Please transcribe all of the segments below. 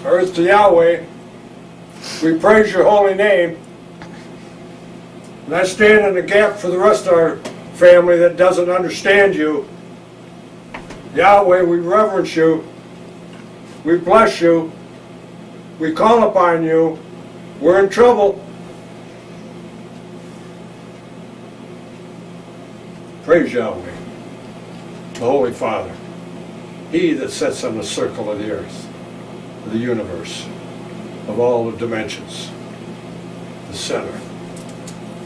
earth to Yahweh. We praise your holy name. And I stand in the gap for the rest of our family that doesn't understand you. Yahweh, we reverence you. We bless you. We call upon you. We're in trouble. Praise Yahweh, the Holy Father, He that sits on the circle of the earth, of the universe, of all the dimensions, the center.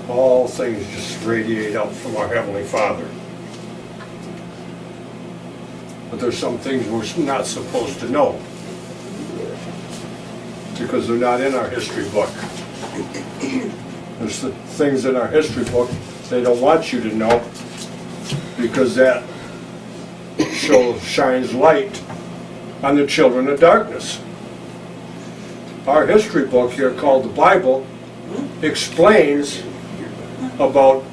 All things just radiate out from our Heavenly Father. But there's some things we're not supposed to know because they're not in our history book. There's the things in our history book they don't want you to know because that shines light on the children of darkness. Our history book here called the Bible explains about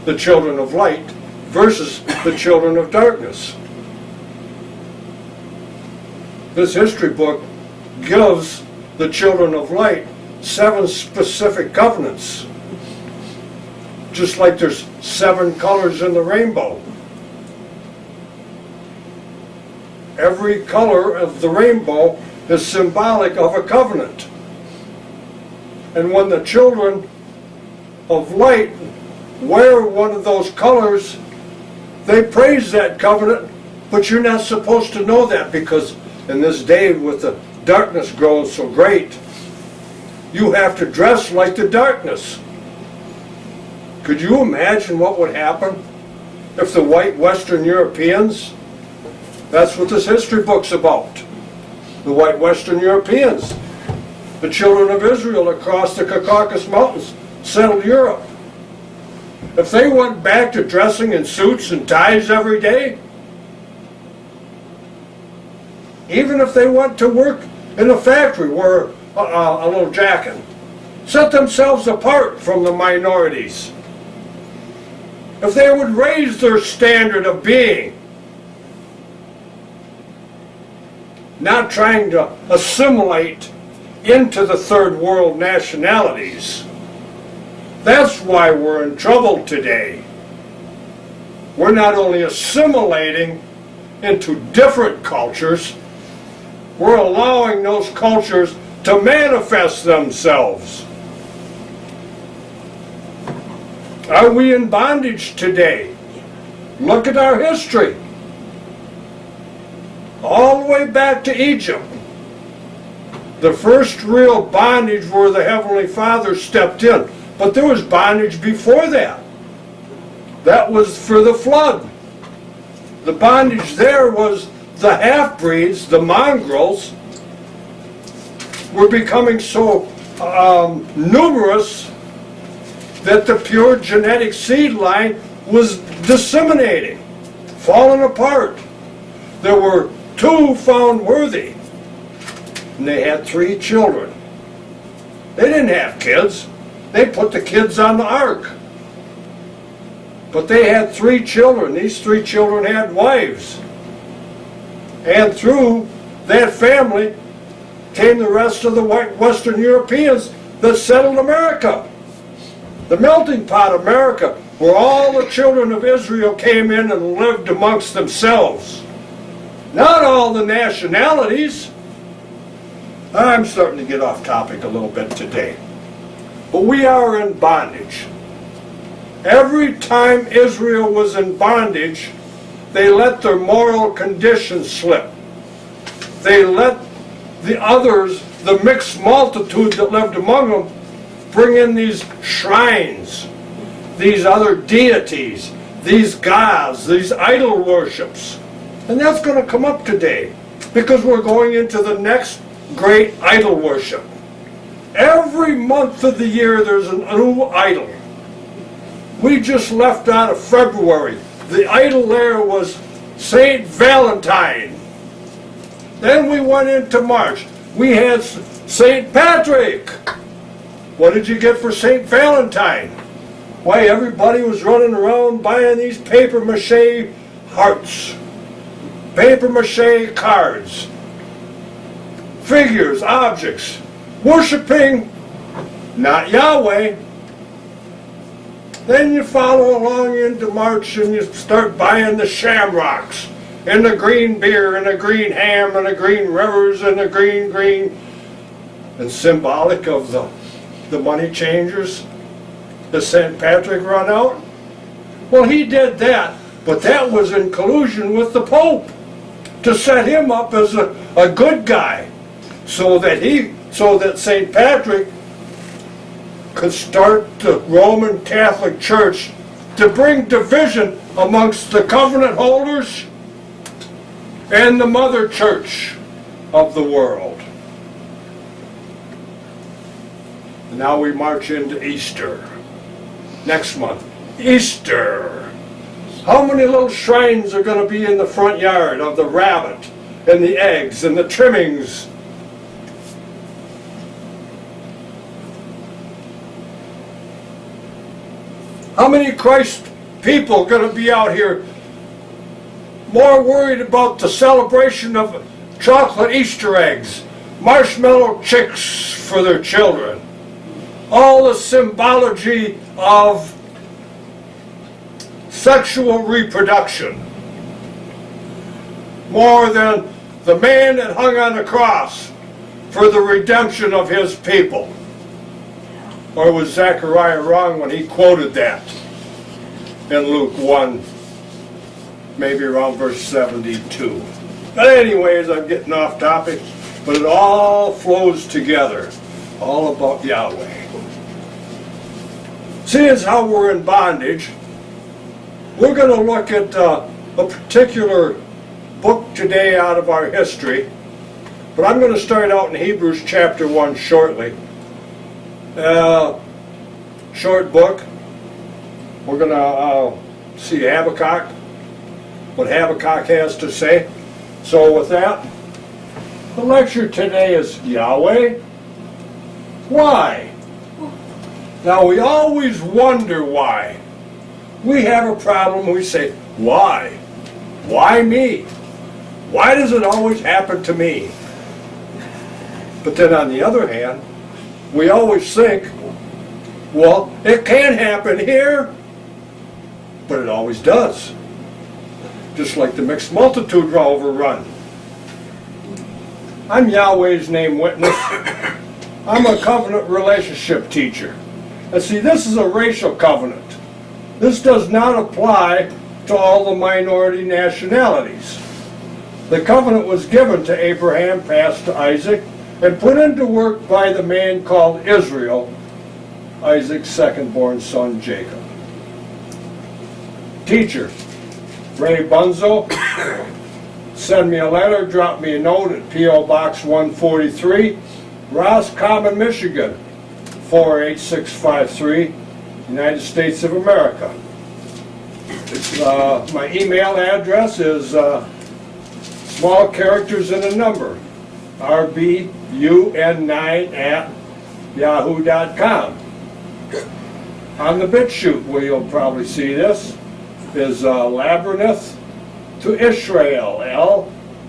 the children of light versus the children of darkness. This history book gives the children of light 7 specific covenants, just like there's 7 colors in the rainbow. Every color of the rainbow is symbolic of a covenant. And when the children of light wear one of those colors, they praise that covenant, but you're not supposed to know that because in this day with the darkness growing so great, you have to dress like the darkness. Could you imagine what would happen if the white Western Europeans, that's what this history book's about, the white Western Europeans, the children of Israel across the Caucasus Mountains, settled Europe. If they went back to dressing in suits and ties every day, even if they went to work in a factory, wore a little jacket, set themselves apart from the minorities, if they would raise their standard of being, not trying to assimilate into the third world nationalities. That's why we're in trouble today. We're not only assimilating into different cultures, we're allowing those cultures to manifest themselves. Are we in bondage today? Look at our history. All the way back to Egypt. The first real bondage where the Heavenly Father stepped in. But there was bondage before that. That was for the flood. The bondage there was the half-breeds, the mongrels, were becoming so numerous that the pure genetic seed line was disseminating, falling apart. There were 2 found worthy, and they had 3 children. They didn't have kids. They put the kids on the ark. But they had 3 children. These 3 children had wives. And through that family came the rest of the white Western Europeans that settled America. The melting pot of America, where all the children of Israel came in and lived amongst themselves. Not all the nationalities. I'm starting to get off topic a little bit today. But we are in bondage. Every time Israel was in bondage, they let their moral condition slip. They let the others, the mixed multitude that lived among them, bring in these shrines, these other deities, these gods, these idol worships. And that's going to come up today because we're going into the next great idol worship. Every month of the year there's a new idol. We just left out of February. The idol there was Saint Valentine. Then we went into March. We had Saint Patrick. What did you get for Saint Valentine? Why, everybody was running around buying these paper mache hearts, paper mache cards. figures, objects, worshiping not Yahweh. Then you follow along into March and you start buying the shamrocks and the green beer and the green ham and the green rivers and the green and symbolic of the money changers that St. Patrick run out. Well, he did that, but that was in collusion with the Pope to set him up as a good guy so that St. Patrick could start the Roman Catholic Church to bring division amongst the covenant holders and the mother church of the world. And now we march into Easter. Next month, Easter. How many little shrines are going to be in the front yard of the rabbit and the eggs and the trimmings? How many Christ people are going to be out here more worried about the celebration of chocolate Easter eggs, marshmallow chicks for their children, all the symbology of sexual reproduction, more than the man that hung on the cross for the redemption of his people? Or was Zechariah wrong when he quoted that in Luke 1, maybe around verse 72? But anyways, I'm getting off topic, but it all flows together, all about Yahweh. Seeing as how we're in bondage, we're going to look at a particular book today out of our history, but I'm going to start out in Hebrews chapter 1 shortly. Short book. We're going to see Habakkuk, what Habakkuk has to say. So with that, the lecture today is Yahweh. Why? Now we always wonder why. We have a problem, we say, why? Why me? Why does it always happen to me? But then on the other hand, we always think, well, it can happen here, but it always does. Just like the mixed multitude overrun. I'm Yahweh's name witness. I'm a covenant relationship teacher. And see, this is a racial covenant. This does not apply to all the minority nationalities. The covenant was given to Abraham, passed to Isaac, and put into work by the man called Israel, Isaac's second-born son Jacob. Teacher, Ray Bunzow, send me a letter, drop me a note at P.O. Box 143, Roscommon, Michigan, 48653, United States of America. My email address is small characters and a number, rbun9@yahoo.com. On the bit shoot, where you'll probably see this, is Labyrinth to Israel,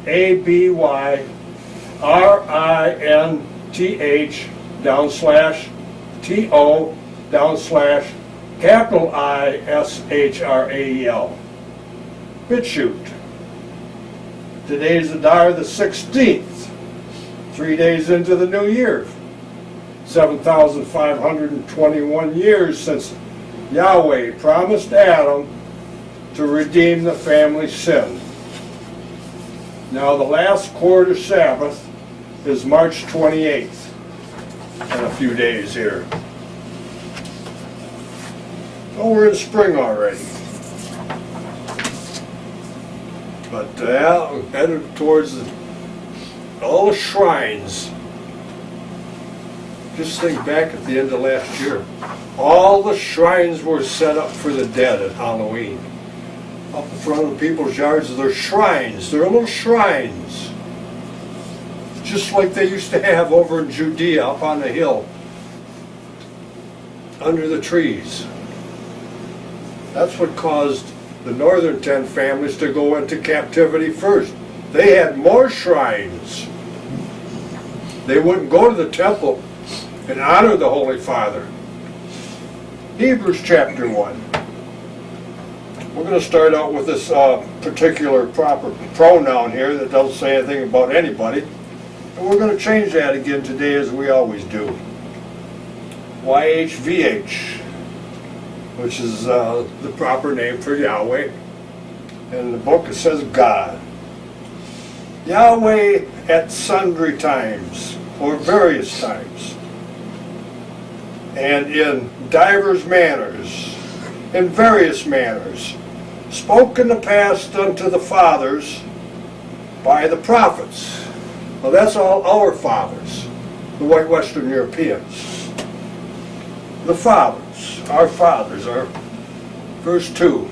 LABYRINTH/TO/ISHRAEL. Bit shoot. Today's Adar the 16th, 3 days into the new year. 7,521 years since Yahweh promised Adam to redeem the family sin. Now the last quarter Sabbath is March 28th, in a few days here. So we're in spring already. But headed towards all the shrines. Just think back at the end of last year. All the shrines were set up for the dead at Halloween. Up in front of people's yards, they're shrines. They're little shrines. Just like they used to have over in Judea, up on the hill, under the trees. That's what caused the northern 10 families to go into captivity first. They had more shrines. They wouldn't go to the temple and honor the Holy Father. Hebrews chapter 1. We're going to start out with this particular proper pronoun here that doesn't say anything about anybody. And we're going to change that again today as we always do. YHVH, which is the proper name for Yahweh. In the book it says God. Yahweh at sundry times, or various times, and in divers manners, in various manners, spoke in the past unto the fathers by the prophets. Well, that's all our fathers, the white Western Europeans. The fathers, our verse 2.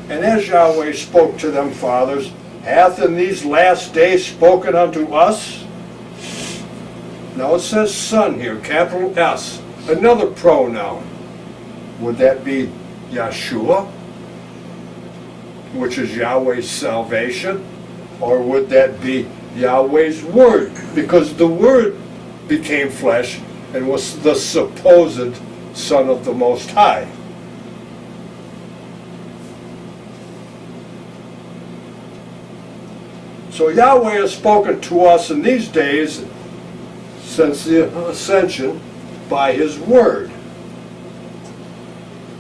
And as Yahweh spoke to them fathers, hath in these last days spoken unto us. Now it says son here, capital S, another pronoun. Would that be Yeshua, which is Yahweh's salvation? Or would that be Yahweh's word? Because the word became flesh and was the supposed Son of the Most High. So Yahweh has spoken to us in these days, since the ascension, by his word,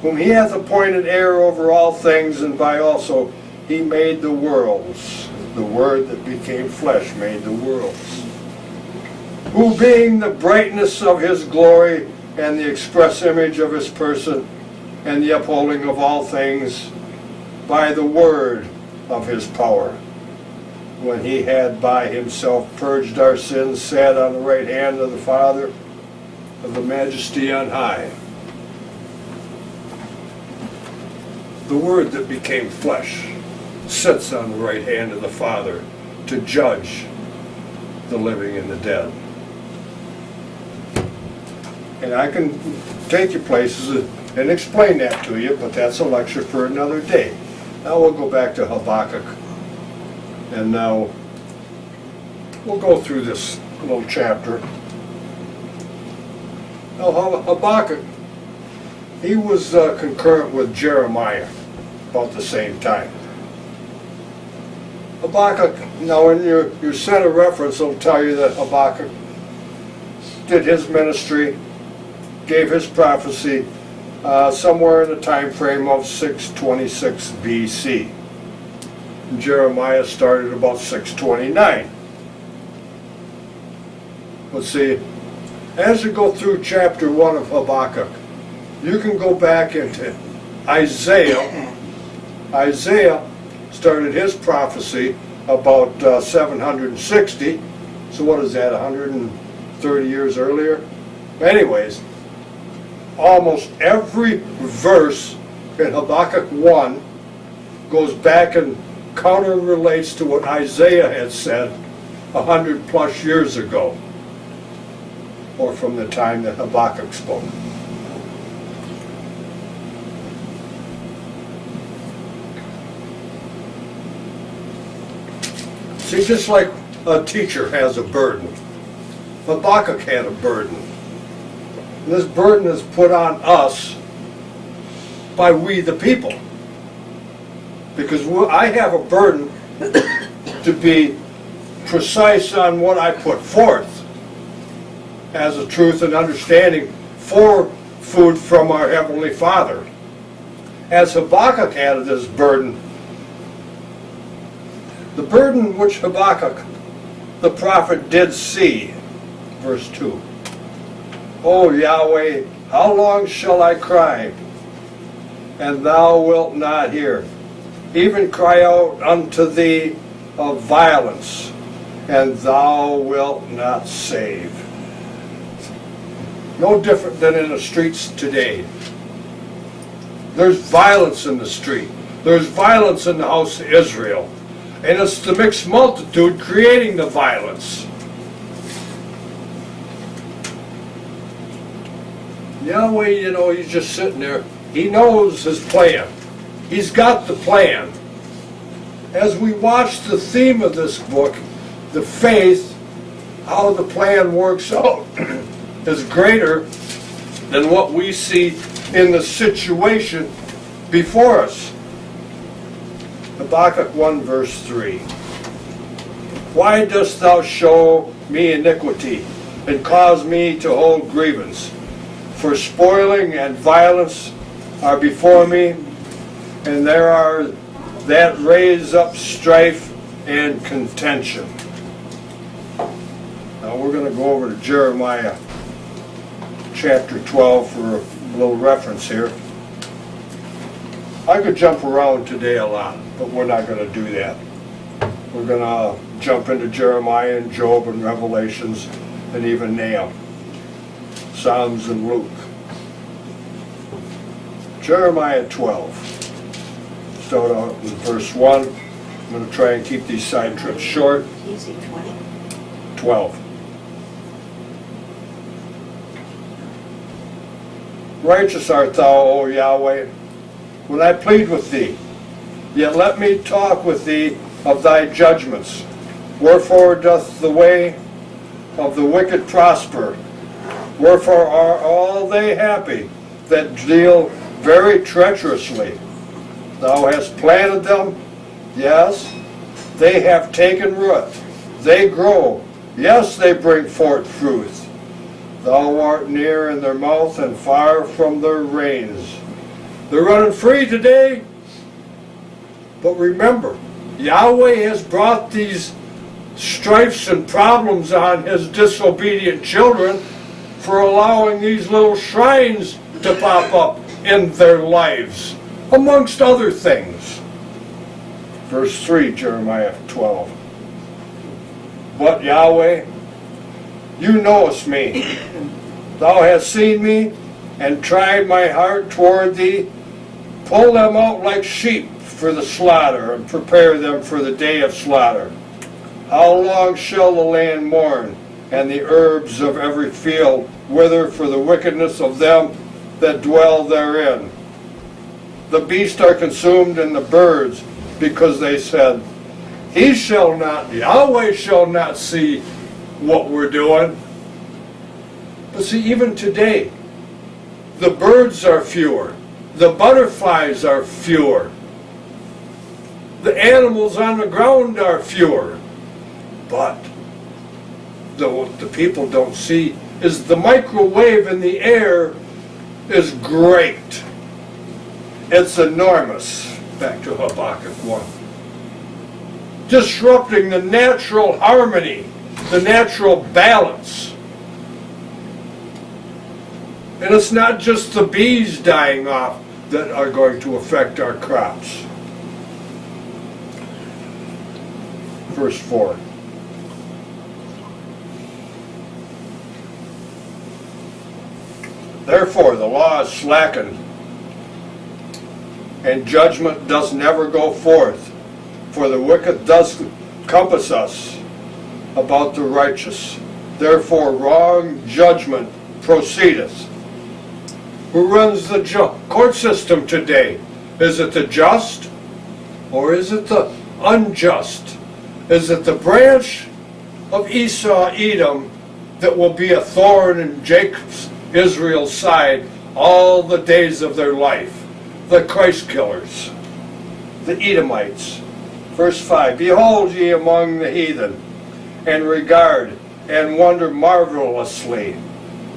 whom he hath appointed heir over all things, and by also he made the worlds. The word that became flesh made the worlds. Who being the brightness of his glory, and the express image of his person, and the upholding of all things, by the word of his power, when he had by himself purged our sins, sat on the right hand of the Father of the Majesty on high. The Word that became flesh sits on the right hand of the Father to judge the living and the dead. And I can take you places and explain that to you, but that's a lecture for another day. Now we'll go back to Habakkuk. And now we'll go through this little chapter. Now Habakkuk, he was concurrent with Jeremiah about the same time. Habakkuk, now in your center reference, will tell you that Habakkuk did his ministry, gave his prophecy somewhere in the time frame of 626 BC. Jeremiah started about 629. Let's see, as you go through chapter 1 of Habakkuk, you can go back into Isaiah. Isaiah started his prophecy about 760. So what is that, 130 years earlier? Anyways, almost every verse in Habakkuk 1 goes back and counter relates to what Isaiah had said 100 plus years ago, or from the time that Habakkuk spoke. See, just like a teacher has a burden, Habakkuk had a burden. And this burden is put on us by we the people. Because I have a burden to be precise on what I put forth as a truth and understanding for food from our Heavenly Father. As Habakkuk had this burden, the burden which Habakkuk, the prophet, did see, verse 2. O Yahweh, how long shall I cry, and thou wilt not hear? Even cry out unto thee of violence, and thou wilt not save. No different than in the streets today. There's violence in the street. There's violence in the house of Israel. And it's the mixed multitude creating the violence. Yahweh, you know, he's just sitting there. He knows his plan. He's got the plan. As we watch the theme of this book, the faith how the plan works out is greater than what we see in the situation before us. Habakkuk 1 verse 3. Why dost thou show me iniquity, and cause me to hold grievance? For spoiling and violence are before me, and there are that raise up strife and contention. Now we're going to go over to Jeremiah chapter 12 for a little reference here. I could jump around today a lot, but we're not going to do that. We're going to jump into Jeremiah and Job and Revelations and even Nahum, Psalms and Luke. Jeremiah 12. Start out with verse 1. I'm going to try and keep these side trips short. Easy, 20. 12. Righteous art thou, O Yahweh, when I plead with thee. Yet let me talk with thee of thy judgments. Wherefore doth the way of the wicked prosper? Wherefore are all they happy that deal very treacherously? Thou hast planted them, yes, they have taken root. They grow, yes, they bring forth fruit. Thou art near in their mouth and far from their reins. They're running free today, but remember, Yahweh has brought these strifes and problems on his disobedient children for allowing these little shrines to pop up in their lives, amongst other things. Verse 3, Jeremiah 12. But Yahweh, you knowest me. Thou hast seen me and tried my heart toward thee. Pull them out like sheep for the slaughter, and prepare them for the day of slaughter. How long shall the land mourn, and the herbs of every field wither for the wickedness of them that dwell therein? The beasts are consumed, and the birds, because they said, He shall not, Yahweh shall not see what we're doing. But see, even today, the birds are fewer. The butterflies are fewer. The animals on the ground are fewer. But what the people don't see is the microwave in the air is great. It's enormous. Back to Habakkuk 1. Disrupting the natural harmony, the natural balance. And it's not just the bees dying off that are going to affect our crops. Verse 4. Therefore the law is slackened, and judgment does never go forth, for the wicked does compass us about the righteous. Therefore wrong judgment proceedeth. Who runs the court system today? Is it the just, or is it the unjust? Is it the branch of Esau, Edom, that will be a thorn in Jacob's, Israel's side all the days of their life? The Christ killers, the Edomites. Verse 5, Behold ye among the heathen, and regard and wonder marvelously.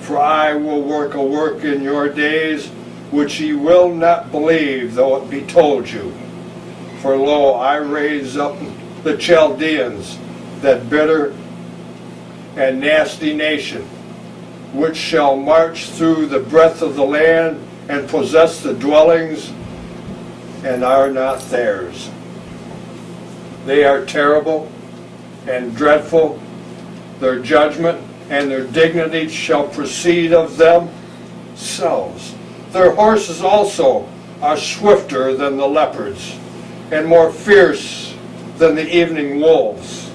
For I will work a work in your days, which ye will not believe, though it be told you. For lo, I raise up the Chaldeans, that bitter and nasty nation, which shall march through the breadth of the land, and possess the dwellings, and are not theirs. They are terrible and dreadful. Their judgment and their dignity shall proceed of themselves. Their horses also are swifter than the leopards, and more fierce than the evening wolves.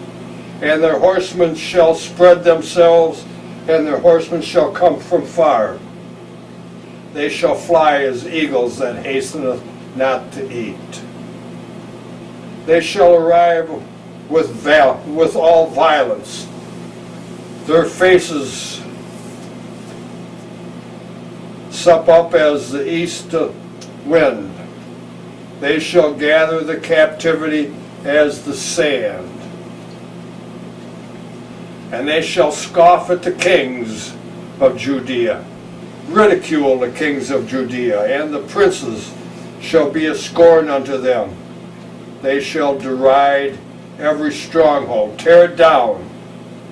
And their horsemen shall spread themselves, and their horsemen shall come from far. They shall fly as eagles that hasteneth not to eat. They shall arrive with all violence. their faces sup up as the east wind. They shall gather the captivity as the sand. And they shall scoff at the kings of Judea, ridicule the kings of Judea, and the princes shall be a scorn unto them. They shall deride every stronghold, tear it down,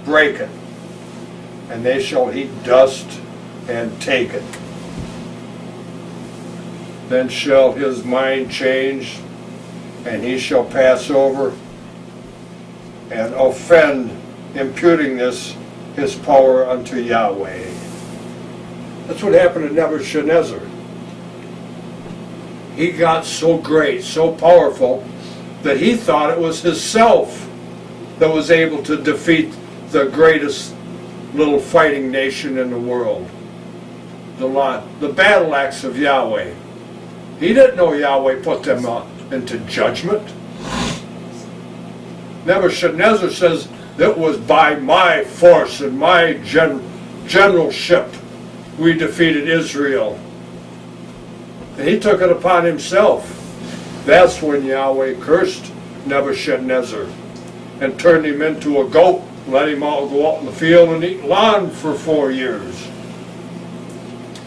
break it, and they shall heap dust and take it. Then shall his mind change, and he shall pass over and offend, imputing his power unto Yahweh. That's what happened to Nebuchadnezzar. He got so great, so powerful, that he thought it was himself that was able to defeat the greatest little fighting nation in the world. The battle axe of Yahweh. He didn't know Yahweh put them into judgment. Nebuchadnezzar says, it was by my force and my generalship we defeated Israel. And he took it upon himself. That's when Yahweh cursed Nebuchadnezzar and turned him into a goat, let him all go out in the field and eat lawn for 4 years.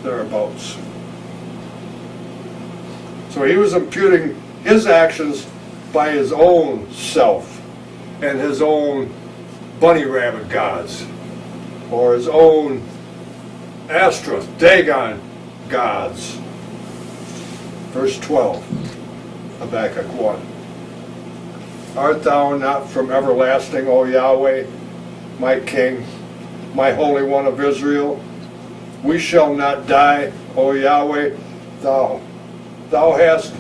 Thereabouts. So he was imputing his actions by his own self and his own bunny rabbit gods, or his own Ashtaroth, Dagon gods. Verse 12, Habakkuk 1. Art thou not from everlasting, O Yahweh, my King, my Holy One of Israel? We shall not die, O Yahweh, thou hast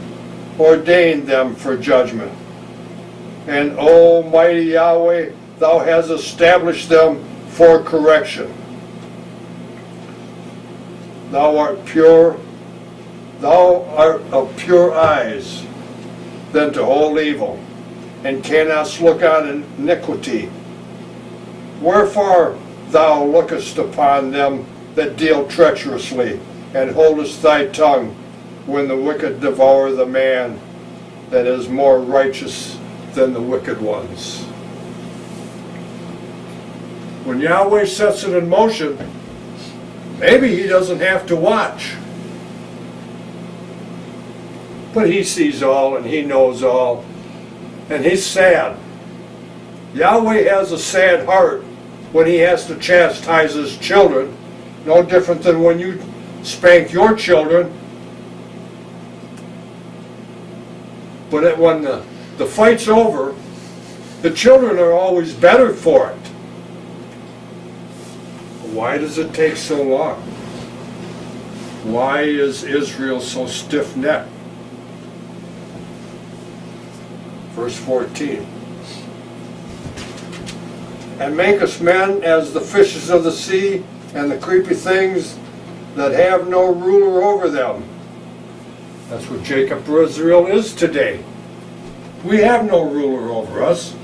ordained them for judgment. And O mighty Yahweh, thou hast established them for correction. Thou art pure, thou art of pure eyes than to hold evil, and cannot look on iniquity. Wherefore thou lookest upon them that deal treacherously, and holdest thy tongue when the wicked devour the man that is more righteous than the wicked ones. When Yahweh sets it in motion, maybe he doesn't have to watch. But he sees all and he knows all. And he's sad. Yahweh has a sad heart when he has to chastise his children. No different than when you spank your children. But when the fight's over, the children are always better for it. Why does it take so long? Why is Israel so stiff-necked? Verse 14. And make us men as the fishes of the sea and the creepy things that have no ruler over them. That's what Jacob or Israel is today. We have no ruler over us.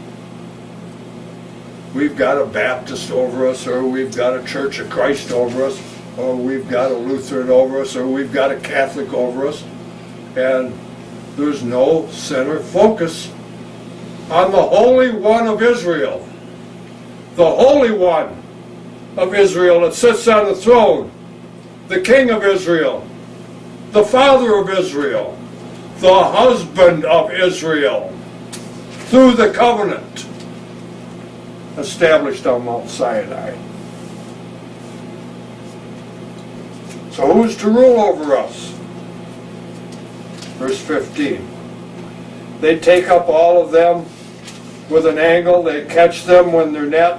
We've got a Baptist over us, or we've got a Church of Christ over us, or we've got a Lutheran over us, or we've got a Catholic over us. And there's no center focus on the Holy One of Israel. The Holy One of Israel that sits on the throne. The King of Israel. The Father of Israel. The husband of Israel. Through the covenant established on Mount Sinai. So who's to rule over us? Verse 15. They take up all of them with an angle. They catch them when they're net.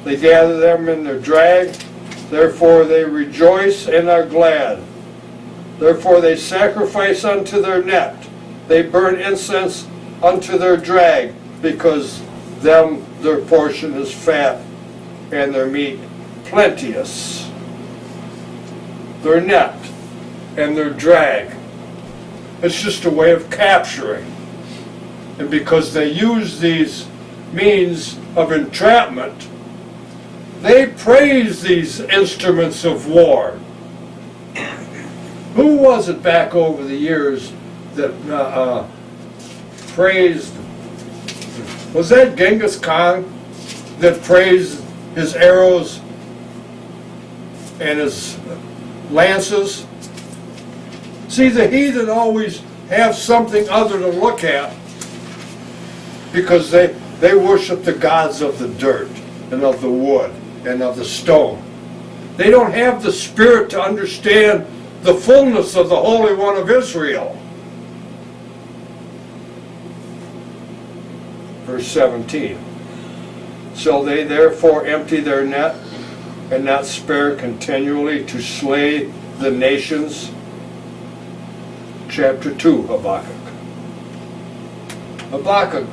They gather them in their drag. Therefore they rejoice and are glad. Therefore they sacrifice unto their net. They burn incense unto their drag, because them their portion is fat, and their meat plenteous. Their net and their drag. It's just a way of capturing. And because they use these means of entrapment, They praise these instruments of war. Who was it back over the years that praised, was that Genghis Khan that praised his arrows and his lances? See, the heathen always have something other to look at because they worship the gods of the dirt and of the wood and of the stone. They don't have the spirit to understand the fullness of the Holy One of Israel. Verse 17. Shall they therefore empty their net and not spare continually to slay the nations? Chapter 2, Habakkuk. Habakkuk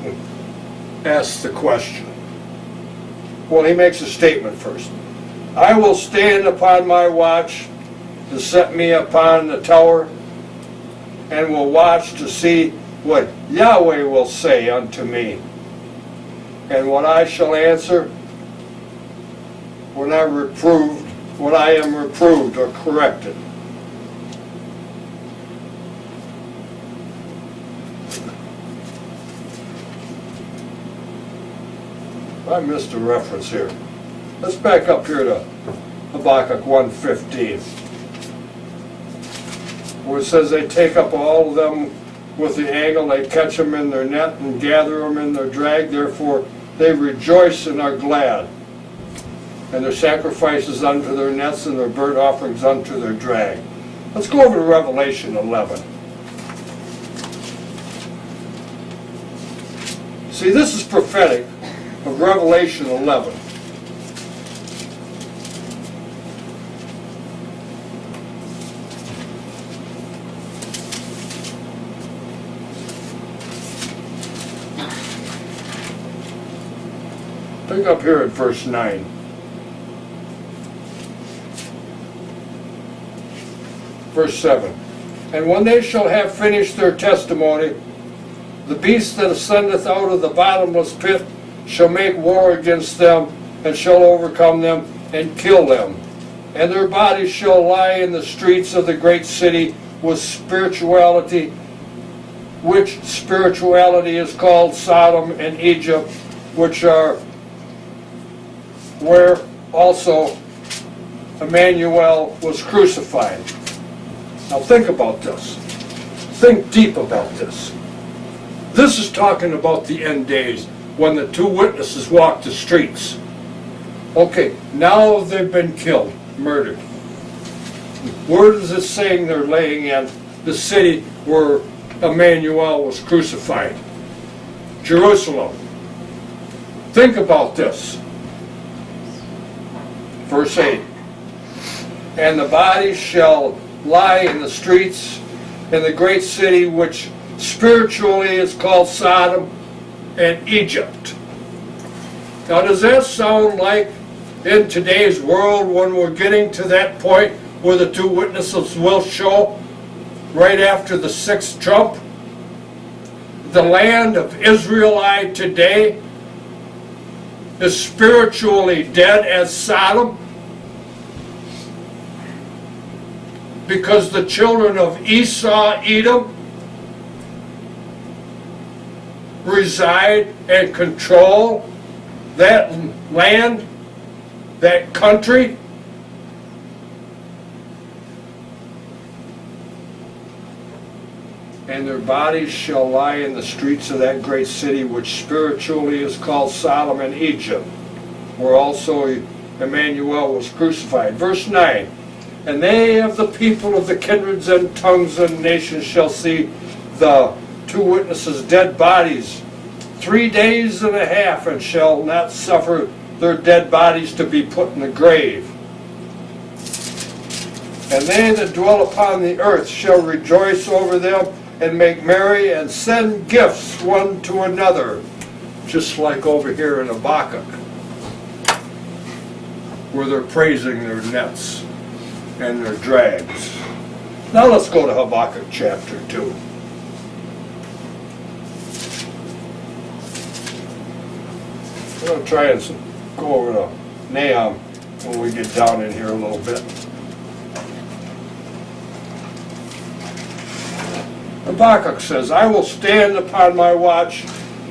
asks the question. Well, he makes a statement first. I will stand upon my watch to set me upon the tower, and will watch to see what Yahweh will say unto me, and what I shall answer when I am reproved or corrected. I missed a reference here. Let's back up here to Habakkuk 1:15, where it says they take up all of them with the angle, they catch them in their net and gather them in their drag, therefore they rejoice and are glad. And their sacrifices unto their nets and their burnt offerings unto their drag. Let's go over to Revelation 11. See, this is prophetic of Revelation 11. Pick up here at verse 9. Verse 7. And when they shall have finished their testimony, the beast that ascendeth out of the bottomless pit shall make war against them, and shall overcome them, and kill them. And their bodies shall lie in the streets of the great city with spirituality, which spirituality is called Sodom and Egypt, which are where also Emmanuel was crucified. Now think about this. Think deep about this. This is talking about the end days, when the two witnesses walked the streets. Okay, now they've been killed, murdered. Where is it saying they're laying in? The city where Emmanuel was crucified. Jerusalem. Think about this. Verse 8. And the bodies shall lie in the streets in the great city, which spiritually is called Sodom and Egypt. Now, does that sound like in today's world, when we're getting to that point where the two witnesses will show right after the sixth trump, the land of Israelite today is spiritually dead as Sodom, because the children of Esau, Edom, reside and control that land, that country. And their bodies shall lie in the streets of that great city, which spiritually is called Sodom and Egypt, where also Emmanuel was crucified. Verse 9. And they of the people of the kindreds and tongues and nations shall see the two witnesses' dead bodies 3 days and a half, and shall not suffer their dead bodies to be put in the grave. And they that dwell upon the earth shall rejoice over them, and make merry, and send gifts one to another, just like over here in Habakkuk, where they're praising their nets and their drags. Now let's go to Habakkuk chapter 2. I'm going to try and go over to Nahum when we get down in here a little bit. Habakkuk says, I will stand upon my watch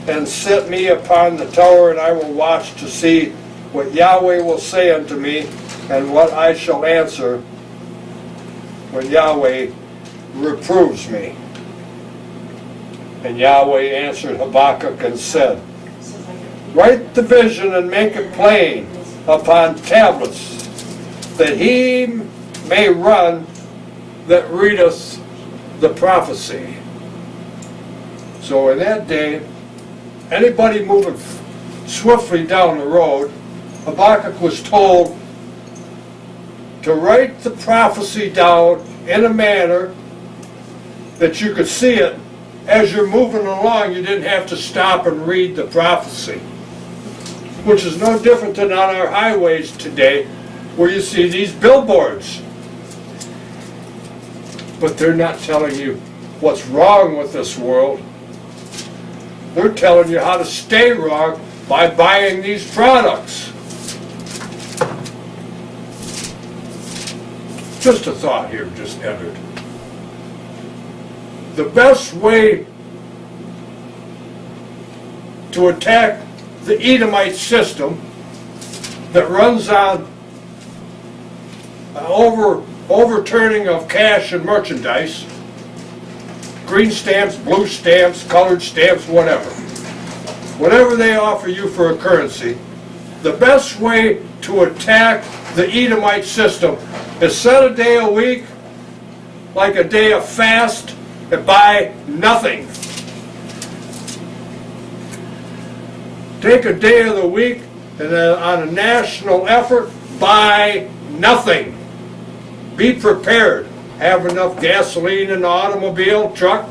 and set me upon the tower, and I will watch to see what Yahweh will say unto me, and what I shall answer when Yahweh reproves me. And Yahweh answered Habakkuk and said, write the vision and make it plain upon tablets, that he may run that readeth the prophecy. So in that day, anybody moving swiftly down the road, Habakkuk was told to write the prophecy down in a manner that you could see it as you're moving along. You didn't have to stop and read the prophecy, which is no different than on our highways today, where you see these billboards. But they're not telling you what's wrong with this world. They're telling you how to stay wrong by buying these products. Just a thought here just entered. The best way to attack the Edomite system that runs on overturning of cash and merchandise, green stamps, blue stamps, colored stamps, whatever they offer you for a currency, the best way to attack the Edomite system is set a day a week, like a day of fast, and buy nothing. Take a day of the week, and then on a national effort, buy nothing. Be prepared. Have enough gasoline in the automobile, truck.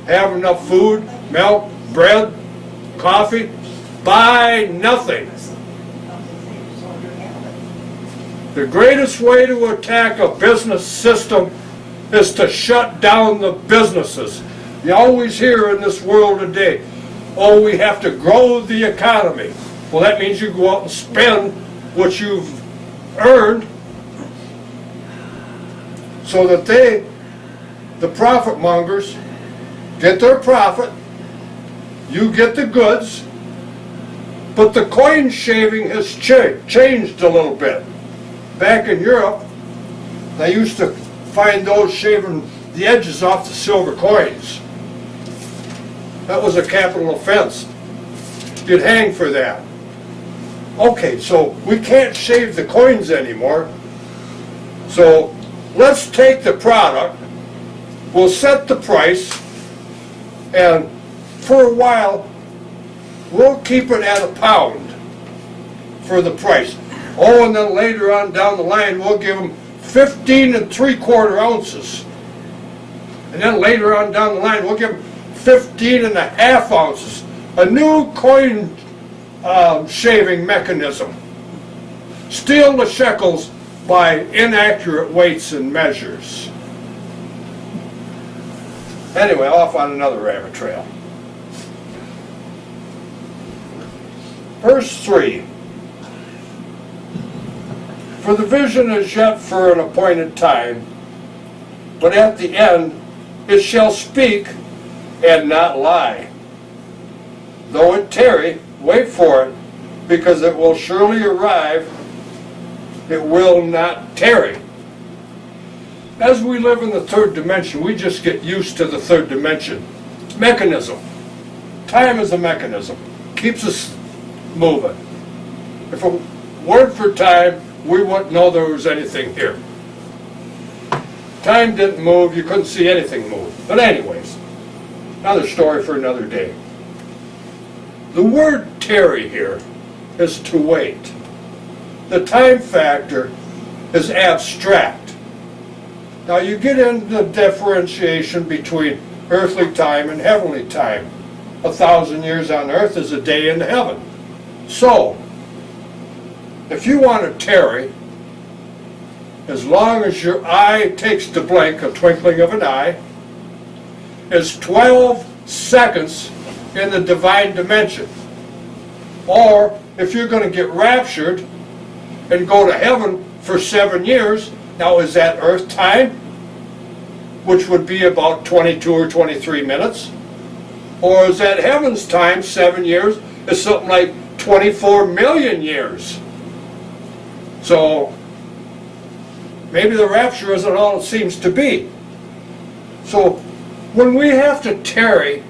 Have enough food, milk, bread, coffee. Buy nothing. The greatest way to attack a business system is to shut down the businesses. You always hear in this world today, oh, we have to grow the economy. Well, that means you go out and spend what you've earned, so that the profit mongers, get their profit, you get the goods, but the coin shaving has changed a little bit. Back in Europe, they used to find those shaving the edges off the silver coins. That was a capital offense. You'd hang for that. Okay, so we can't shave the coins anymore. So let's take the product, we'll set the price, and for a while, we'll keep it at £1 for the price. Oh, and then later on down the line, we'll give them 15 3/4 ounces. And then later on down the line, we'll give them 15 1/2 ounces. A new coin shaving mechanism. Steal the shekels by inaccurate weights and measures. Anyway, off on another rabbit trail. Verse 3. For the vision is yet for an appointed time, but at the end it shall speak and not lie. Though it tarry, wait for it, because it will surely arrive, it will not tarry. As we live in the third dimension, we just get used to the third dimension. Mechanism. Time is a mechanism. Keeps us moving. If it weren't for time, we wouldn't know there was anything here. Time didn't move, you couldn't see anything move. But anyways, another story for another day. The word tarry here is to wait. The time factor is abstract. Now you get into the differentiation between earthly time and heavenly time. 1,000 years on earth is a day in heaven. So, if you want to tarry, as long as your eye takes to blink, a twinkling of an eye, is 12 seconds in the divine dimension. Or, if you're going to get raptured, and go to heaven for 7 years. Now, is that earth time, which would be about 22 or 23 minutes? Or is that heaven's time, 7 years, is something like 24 million years? So, maybe the rapture isn't all it seems to be. So, when we have to tarry,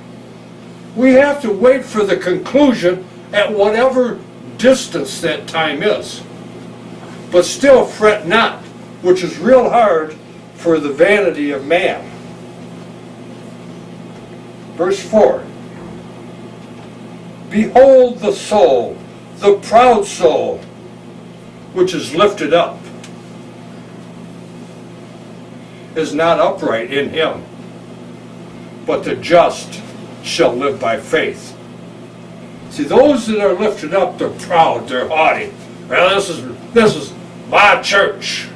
we have to wait for the conclusion at whatever distance that time is. But still fret not, which is real hard for the vanity of man. Verse 4. Behold the soul, the proud soul, which is lifted up, is not upright in him, but the just shall live by faith. See, those that are lifted up, they're proud, they're haughty. Well, this is my church.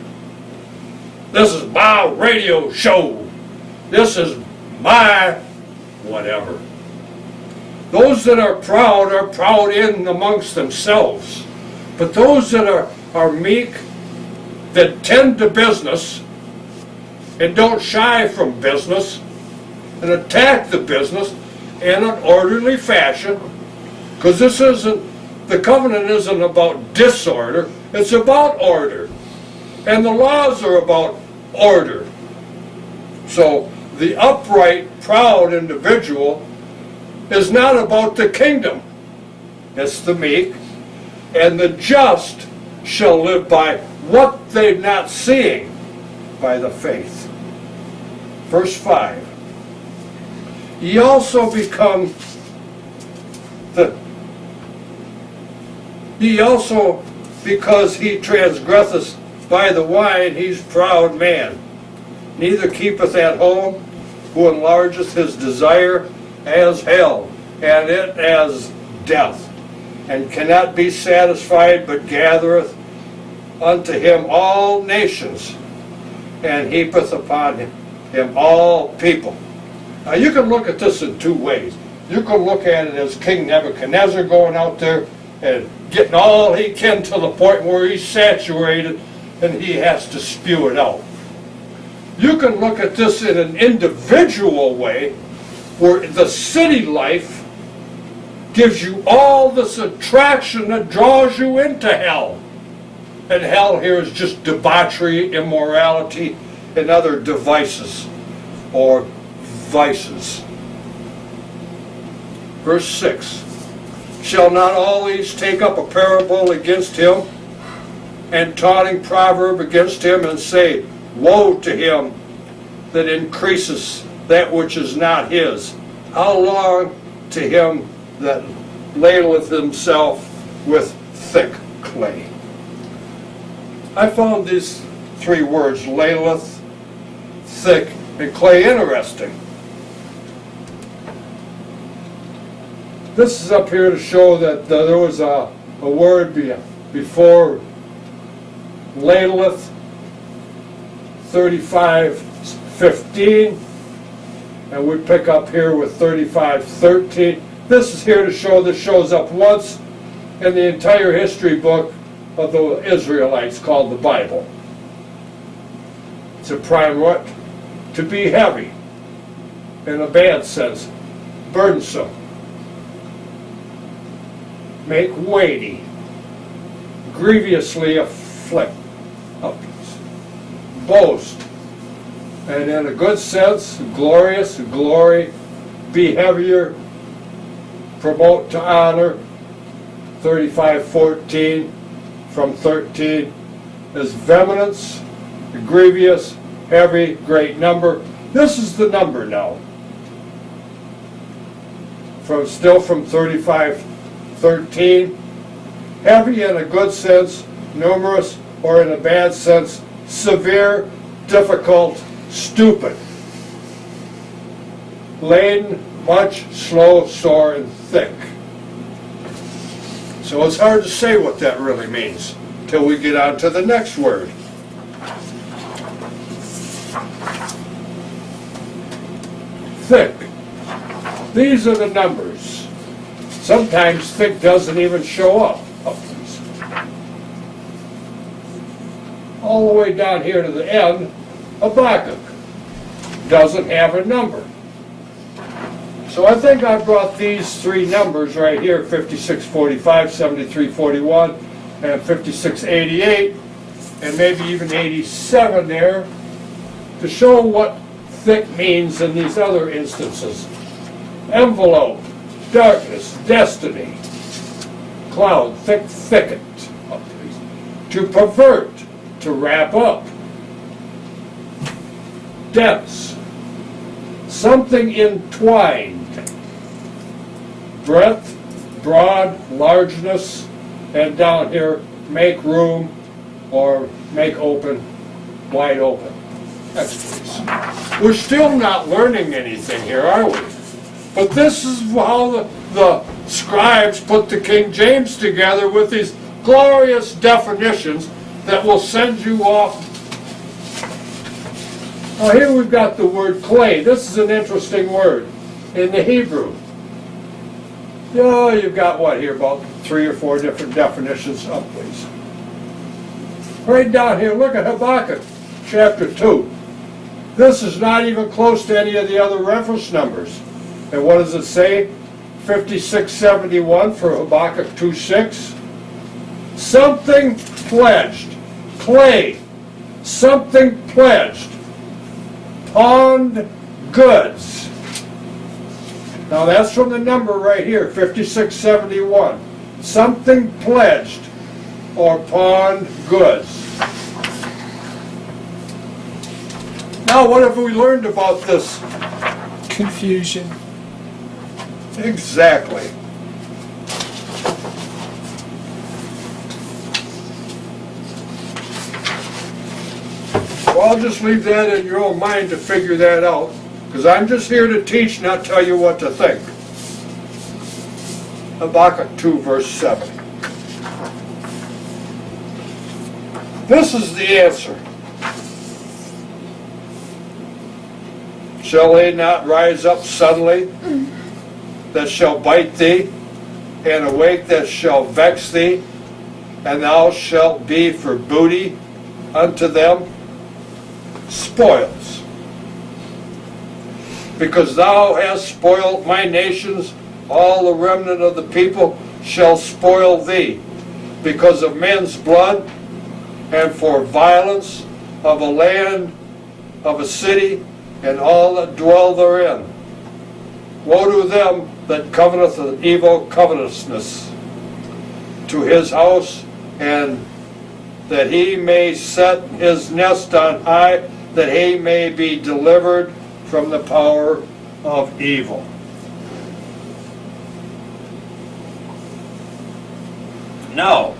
This is my radio show. This is my whatever. Those that are proud in amongst themselves. But those that are meek, that tend to business, and don't shy from business, and attack the business in an orderly fashion, because the covenant isn't about disorder, it's about order. And the laws are about order. So the upright, proud individual is not about the kingdom. It's the meek. And the just shall live by what they're not seeing, by the faith. Verse 5. Ye also, because he transgresseth by the wine, he's proud man. Neither keepeth at home, who enlargeth his desire as hell, and it as death, and cannot be satisfied, but gathereth unto him all nations, and heapeth upon him all people. Now you can look at this in two ways. You can look at it as King Nebuchadnezzar going out there and getting all he can to the point where he's saturated and he has to spew it out. You can look at this in an individual way where the city life gives you all this attraction that draws you into hell. And hell here is just debauchery, immorality, and other devices or vices. Verse 6. Shall not all these take up a parable against him, and taunting proverb against him, and say, Woe to him that increases that which is not his? How long to him that ladleth himself with thick clay? I found these three words, ladleth, thick, and clay, interesting. This is up here to show that there was a word before ladleth, 35:15, and we pick up here with 35:13. This is here to show this shows up once in the entire history book of the Israelites called the Bible. It's a prime what? To be heavy, in a bad sense, burdensome. Make weighty, grievously afflict, boast, and in a good sense, glorious, glory, be heavier, promote to honor, 35:14, from 13, is vehemence, grievous, heavy, great number. This is the number now. Still from 35:13, heavy in a good sense, numerous, or in a bad sense, severe, difficult, stupid. Laden, much, slow, sore, and thick. So it's hard to say what that really means till we get on to the next word. Thick. These are the numbers. Sometimes thick doesn't even show up. all the way down here to the end, Habakkuk doesn't have a number. So I think I brought these three numbers right here, 5645, 7341, and 5688, and maybe even 87 there, to show what thick means in these other instances. Envelope, darkness, destiny, cloud, thick thicket. To pervert, to wrap up. Dense, something entwined. Breadth, broad, largeness, and down here, make room or make open, wide open. Next, please. We're still not learning anything here, are we? But this is how the scribes put the King James together with these glorious definitions that will send you off. Now here we've got the word clay. This is an interesting word in the Hebrew. You've got what here, about 3 or 4 different definitions. Up, please. Right down here, look at Habakkuk, chapter 2. This is not even close to any of the other reference numbers. And what does it say? 5671 for Habakkuk 2:6. Something pledged, clay, something pledged, pawned goods. Now that's from the number right here, 5671. Something pledged or pawned goods. Now what have we learned about this? Confusion. Exactly. Well, I'll just leave that in your own mind to figure that out, because I'm just here to teach, not tell you what to think. Habakkuk 2, verse 7. This is the answer. Shall they not rise up suddenly, that shall bite thee, and awake that shall vex thee, and thou shalt be for booty unto them? Spoils. Because thou hast spoiled my nations, all the remnant of the people shall spoil thee, because of men's blood, and for violence of a land, of a city, and all that dwell therein. Woe to them that coveteth an evil covetousness to his house, and that he may set his nest on high, that he may be delivered from the power of evil. Now,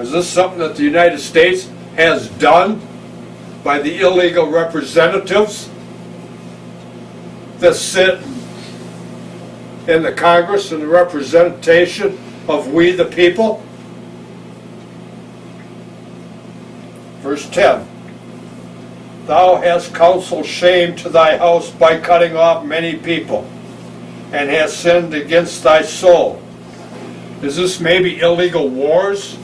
is this something that the United States has done by the illegal representatives that sit in the Congress and the representation of we the people? Verse 10. Thou hast counseled shame to thy house by cutting off many people, and hast sinned against thy soul. Is this maybe illegal wars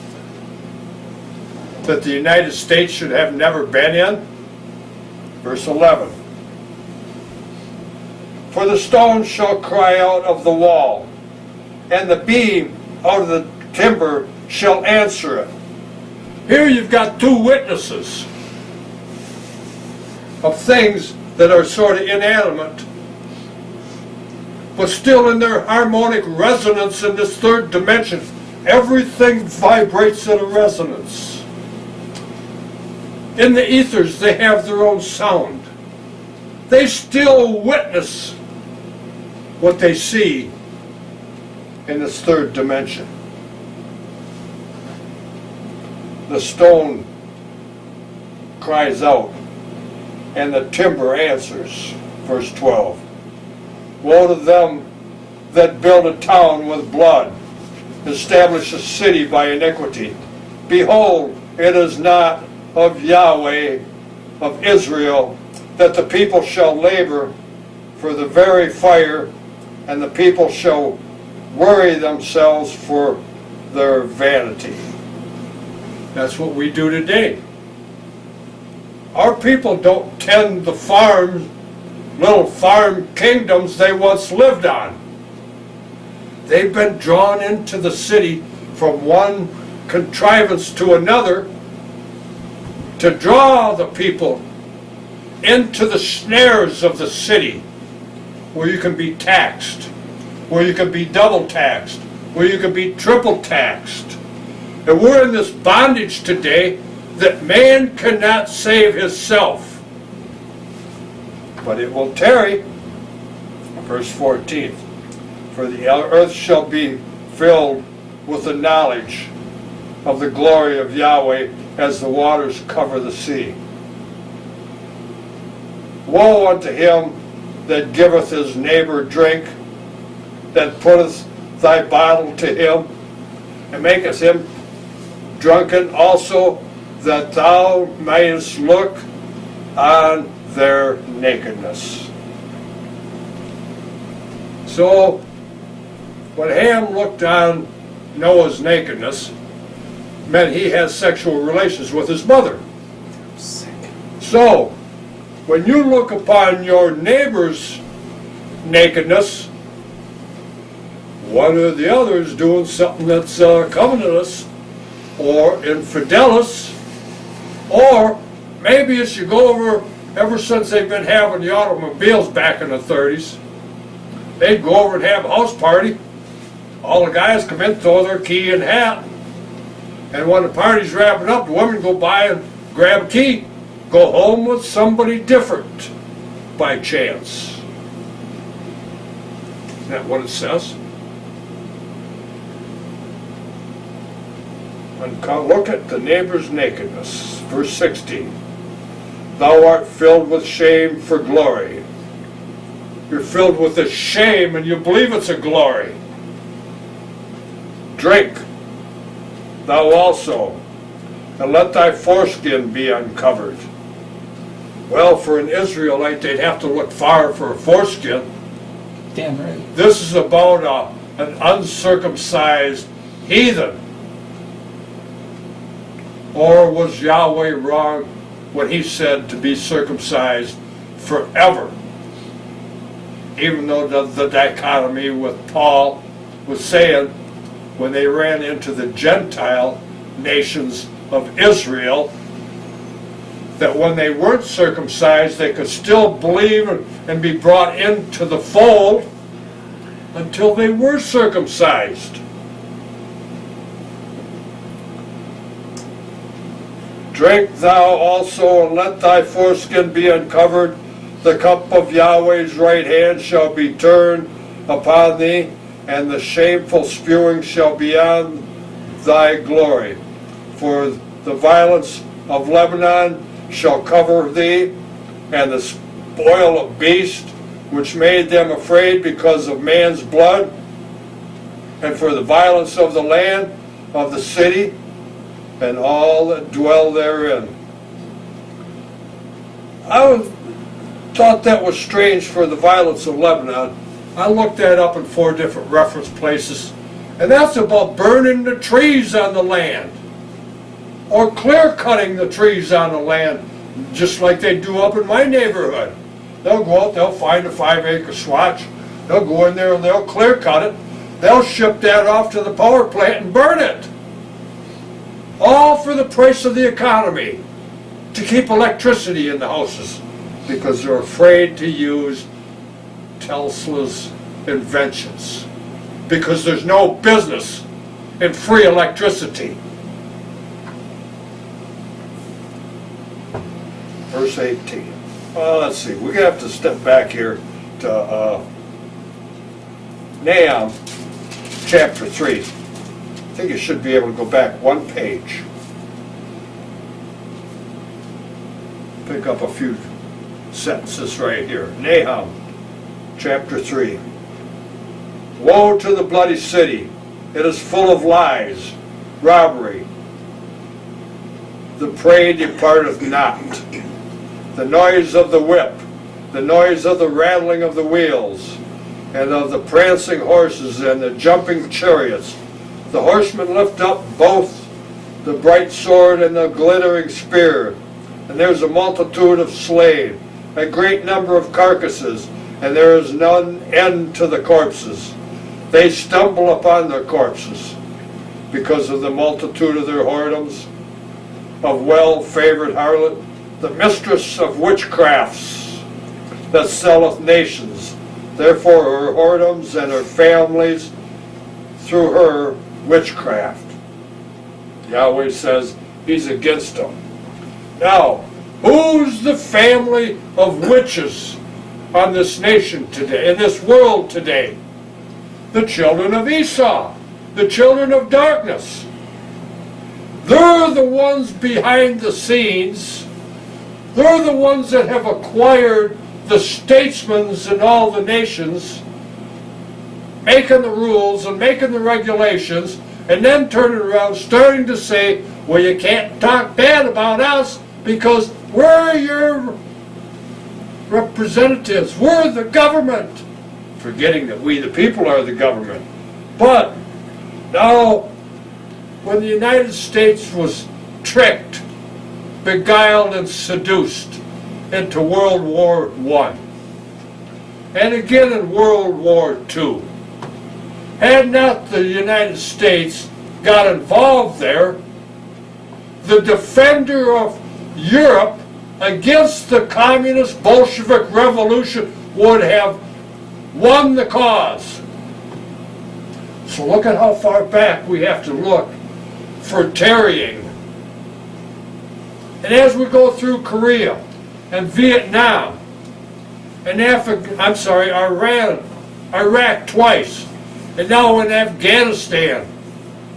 that the United States should have never been in? Verse 11. For the stone shall cry out of the wall, and the beam out of the timber shall answer it. Here you've got two witnesses of things that are sort of inanimate, but still in their harmonic resonance in this third dimension. Everything vibrates in a resonance. In the ethers, they have their own sound. They still witness what they see in this third dimension. The stone cries out, and the timber answers. Verse 12. Woe to them that build a town with blood, establish a city by iniquity. Behold, it is not of Yahweh of Israel that the people shall labor for the very fire, and the people shall worry themselves for their vanity. That's what we do today. Our people don't tend the farms, little farm kingdoms they once lived on. They've been drawn into the city from one contrivance to another to draw the people into the snares of the city, where you can be taxed, where you can be double taxed, where you can be triple taxed. And we're in this bondage today that man cannot save himself. But it will tarry. Verse 14. For the earth shall be filled with the knowledge of the glory of Yahweh as the waters cover the sea. Woe unto him that giveth his neighbor drink, that putteth thy bottle to him, and maketh him drunken also, that thou mayest look on their nakedness. So, when Ham looked on Noah's nakedness, meant he has sexual relations with his mother. So, when you look upon your neighbor's nakedness, one or the other is doing something that's covetous or infidelis, or maybe as you go over, ever since they've been having the automobiles back in the 30s, they'd go over and have a house party. All the guys come in, throw their key and hat, and when the party's wrapping up, the women go by and grab a key, go home with somebody different by chance. Isn't that what it says? And look at the neighbor's nakedness. Verse 16. Thou art filled with shame for glory. You're filled with the shame and you believe it's a glory. Drink, thou also, and let thy foreskin be uncovered. Well, for an Israelite, they'd have to look far for a foreskin. Damn right. This is about an uncircumcised heathen. Or was Yahweh wrong when he said to be circumcised forever? Even though the dichotomy with Paul was saying when they ran into the Gentile nations of Israel, that when they weren't circumcised, they could still believe and be brought into the fold until they were circumcised. Drink thou also, and let thy foreskin be uncovered. The cup of Yahweh's right hand shall be turned upon thee, and the shameful spewing shall be on thy glory. For the violence of Lebanon shall cover thee, and the spoil of beasts, which made them afraid because of man's blood, and for the violence of the land, of the city, and all that dwell therein. I thought that was strange for the violence of Lebanon. I looked that up in 4 different reference places, and that's about burning the trees on the land, or clear cutting the trees on the land, just like they do up in my neighborhood. They'll go out, they'll find a 5-acre swatch, they'll go in there and they'll clear cut it, they'll ship that off to the power plant and burn it. All for the price of the economy, to keep electricity in the houses, because they're afraid to use Tesla's inventions, because there's no business in free electricity. Verse 18. Let's see, we're going to have to step back here to Nahum chapter 3. I think you should be able to go back 1 page. Pick up a few sentences right here. Nahum chapter 3. Woe to the bloody city! It is full of lies, robbery. The prey departeth not. The noise of the whip, the noise of the rattling of the wheels, and of the prancing horses and the jumping chariots. The horsemen lift up both the bright sword and the glittering spear. And there's a multitude of slain, a great number of carcasses, and there is none end to the corpses. They stumble upon their corpses because of the multitude of their whoredoms, of well-favored harlot, the mistress of witchcrafts that selleth nations. Therefore her whoredoms and her families through her witchcraft. Yahweh says he's against them. Now, who's the family of witches on this nation today, in this world today? The children of Esau, the children of darkness. They're the ones behind the scenes. They're the ones that have acquired the statesmen in all the nations, making the rules and making the regulations, and then turning around starting to say, well, you can't talk bad about us because we're your representatives, we're the government, forgetting that we the people are the government. But now, when the United States was tricked, beguiled and seduced into World War I, and again in World War II, had not the United States got involved there, the defender of Europe against the communist Bolshevik revolution would have won the cause. So look at how far back we have to look for tarrying. And as we go through Korea and Vietnam and Iraq twice, and now in Afghanistan,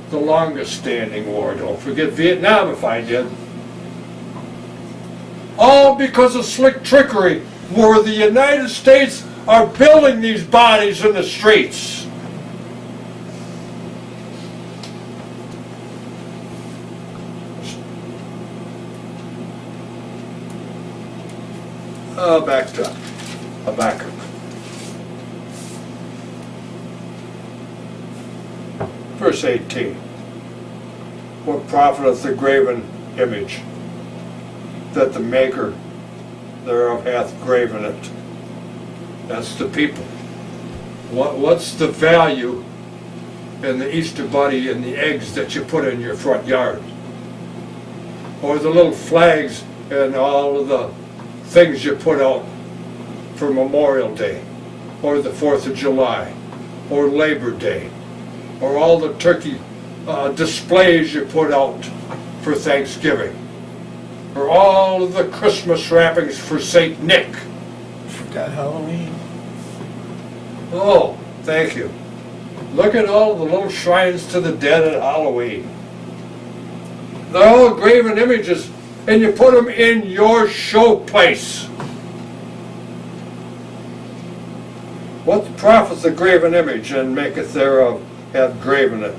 the longest standing war. Don't forget Vietnam if I did. All because of slick trickery where the United States are building these bodies in the streets. Back to Habakkuk. Verse 18. What profiteth the graven image, that the maker thereof hath graven it? That's the people. What's the value in the Easter bunny and the eggs that you put in your front yard? Or the little flags and all of the things you put out for Memorial Day, or the 4th of July, or Labor Day, or all the turkey displays you put out for Thanksgiving, or all of the Christmas wrappings for St. Nick. Forgot Halloween. Oh, thank you. Look at all the little shrines to the dead at Halloween. They're all graven images, and you put them in your show place. What profiteth the graven image, and maketh thereof hath graven it?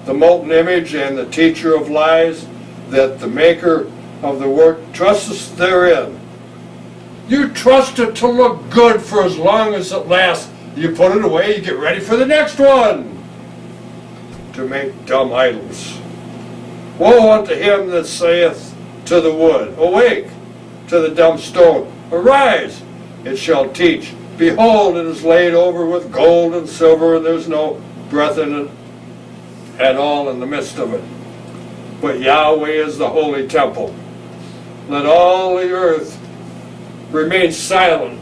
The molten image and the teacher of lies, that the maker of the work trusteth therein. You trust it to look good for as long as it lasts. You put it away, you get ready for the next one. To make dumb idols. Woe unto him that saith to the wood, awake, to the dumb stone, arise, it shall teach. Behold, it is laid over with gold and silver, and there's no breath in it at all in the midst of it. But Yahweh is the holy temple. Let all the earth remain silent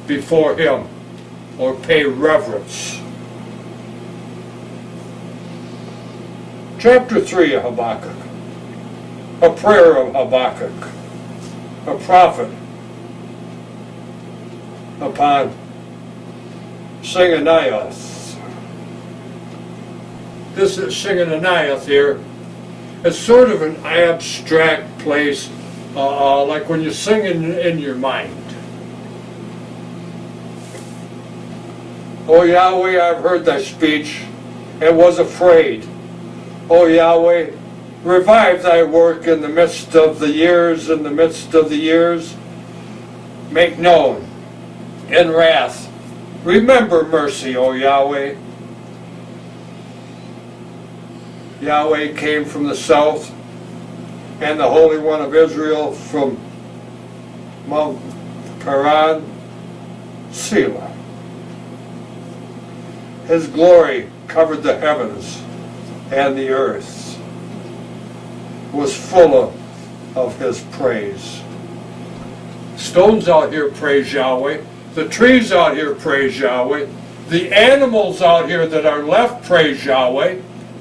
before him, or pay reverence. Chapter 3 of Habakkuk. A prayer of Habakkuk, a prophet upon Shinganioth. This is Shinganioth here. It's sort of an abstract place, like when you sing in your mind. O Yahweh, I've heard thy speech, and was afraid. O Yahweh, revive thy work in the midst of the years, in the midst of the years. Make known in wrath. Remember mercy, O Yahweh. Yahweh came from the south, and the Holy One of Israel from Mount Paran, Selah. His glory covered the heavens, and the earth was full of his praise. Stones out here praise Yahweh. The trees out here praise Yahweh. The animals out here that are left praise Yahweh.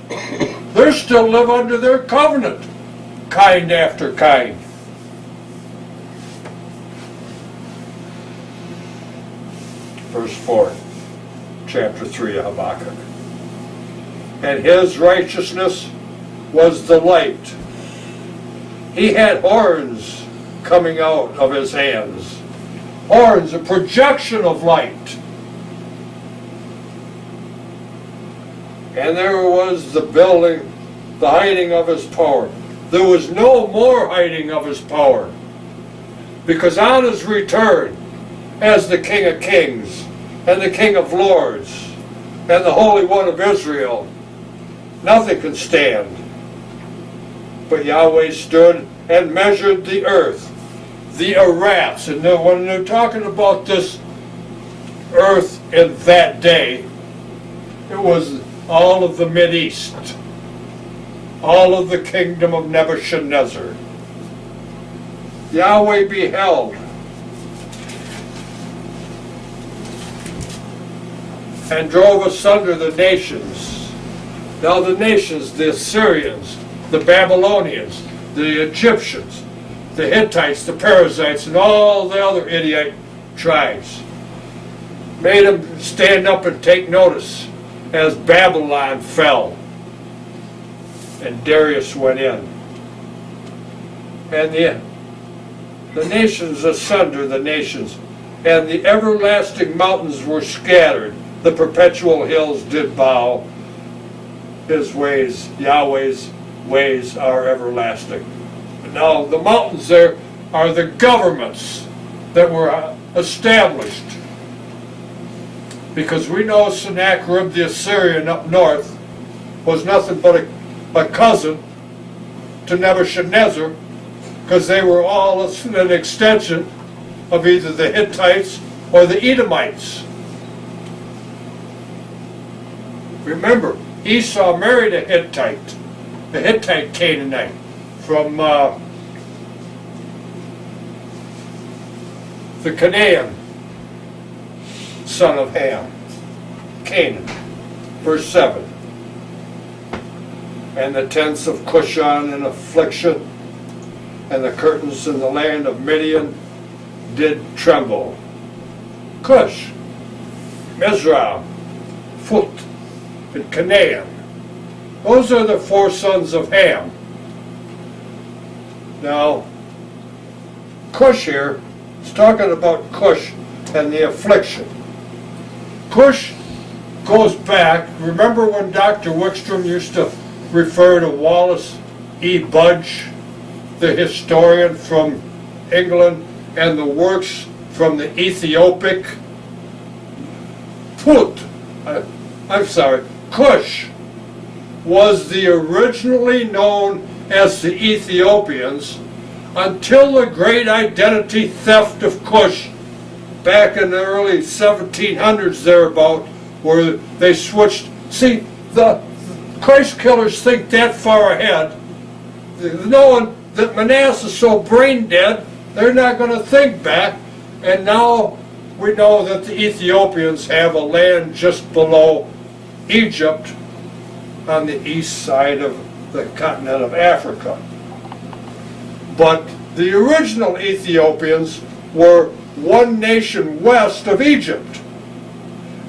They still live under their covenant, kind after kind. Verse 4, chapter 3 of Habakkuk. And his righteousness was the light. He had horns coming out of his hands. Horns, a projection of light. And there was the building, the hiding of his power. There was no more hiding of his power. Because on his return, as the King of Kings, and the King of Lords, and the Holy One of Israel, nothing can stand. But Yahweh stood and measured the earth, the arats. And when they're talking about this earth in that day, it was all of the Mideast, all of the kingdom of Nebuchadnezzar. Yahweh beheld and drove asunder the nations. Now the nations, the Assyrians, the Babylonians, the Egyptians, the Hittites, the Perizzites, and all the other idiot tribes, made them stand up and take notice as Babylon fell and Darius went in. And the nations asunder, the nations, and the everlasting mountains were scattered. The perpetual hills did bow. His ways, Yahweh's ways are everlasting. Now the mountains there are the governments that were established. Because we know Sennacherib the Assyrian up north was nothing but a cousin to Nebuchadnezzar, because they were all an extension of either the Hittites or the Edomites. Remember, Esau married a Hittite Canaanite from the Canaan son of Ham, Canaan. Verse 7. And the tents of Cushan in affliction, and the curtains in the land of Midian did tremble. Cush, Mizraim, Phut, and Canaan. Those are the four sons of Ham. Now, Cush here is talking about Cush and the affliction. Cush goes back. Remember when Dr. Wickstrom used to refer to Wallace E. Budge, the historian from England, and the works from the Ethiopic? Cush was the originally known as the Ethiopians until the great identity theft of Cush back in the early 1700s thereabout, where they switched. See, the Christ killers think that far ahead, knowing that Manasseh is so brain dead, they're not going to think back. And now we know that the Ethiopians have a land just below Egypt on the east side of the continent of Africa. But the original Ethiopians were one nation west of Egypt.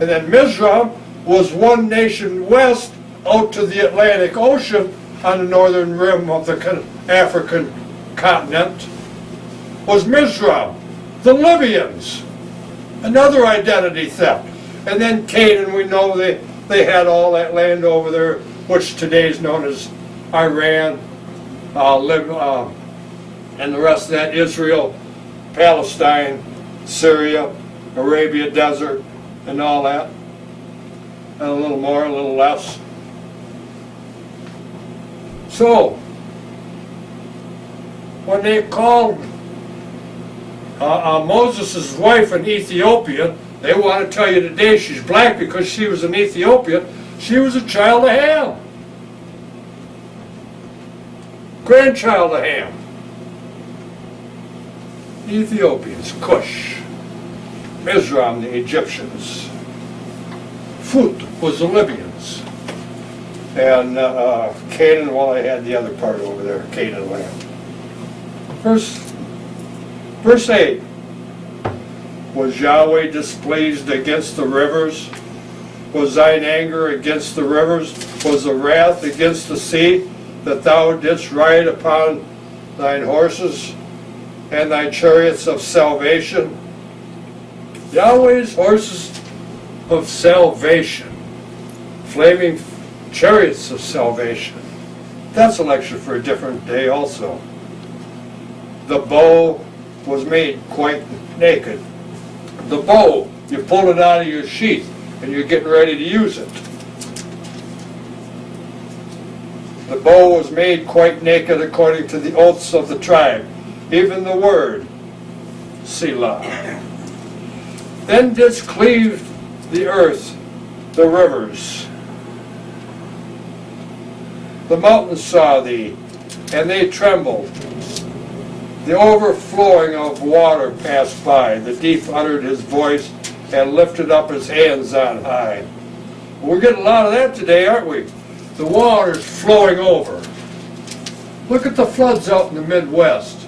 And then Mizraim was one nation west out to the Atlantic Ocean on the northern rim of the African continent was Mizraim. The Libyans, another identity theft. And then Canaan, we know they had all that land over there, which today is known as Iran, and the rest of that, Israel, Palestine, Syria, Arabia Desert, and all that. And a little more, a little less. So, when they called Moses' wife in Ethiopia, they want to tell you today she's black because she was in Ethiopia. She was a child of Ham. Grandchild of Ham. Ethiopians, Cush. Mizraim, the Egyptians. Phut was the Libyans. And Canaan, well, I had the other part over there, Canaan land. Verse 8. Was Yahweh displeased against the rivers? Was thine anger against the rivers? Was the wrath against the sea, that thou didst ride upon thine horses and thy chariots of salvation? Yahweh's horses of salvation, flaming chariots of salvation. That's a lecture for a different day also. The bow was made quite naked. The bow, you pull it out of your sheath and you're getting ready to use it. The bow was made quite naked according to the oaths of the tribe, even the word, Selah. Then didst cleave the earth, the rivers. The mountains saw thee, and they trembled. The overflowing of water passed by. The deep uttered his voice and lifted up his hands on high. We're getting a lot of that today, aren't we? The water's flowing over. Look at the floods out in the Midwest.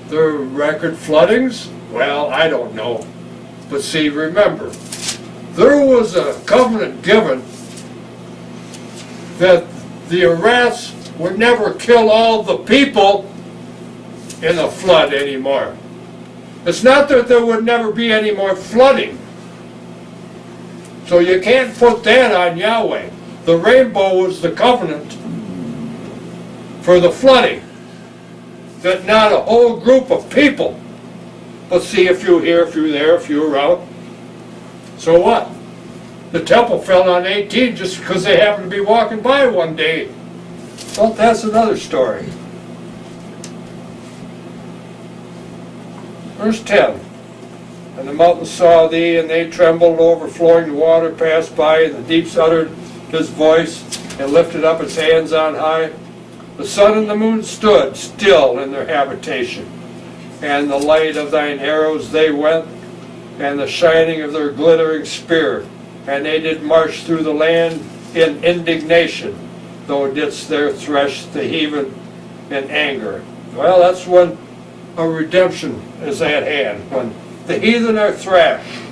They're record floodings? Well, I don't know. But see, remember, there was a covenant given that the Irats would never kill all the people in a flood anymore. It's not that there would never be any more flooding. So you can't put that on Yahweh. The rainbow was the covenant for the flooding. That not a whole group of people, but see, a few here, a few there, a few around. So what? The temple fell on 18 just because they happened to be walking by one day. Well, that's another story. Verse 10. And the mountains saw thee, and they trembled, overflowing the water passed by, and the deeps uttered his voice, and lifted up its hands on high. The sun and the moon stood still in their habitation, and the light of thine arrows they went, and the shining of their glittering spear, and they did march through the land in indignation, thou didst there thresh the heathen in anger. Well, that's when a redemption is at hand, when the heathen are thrashed.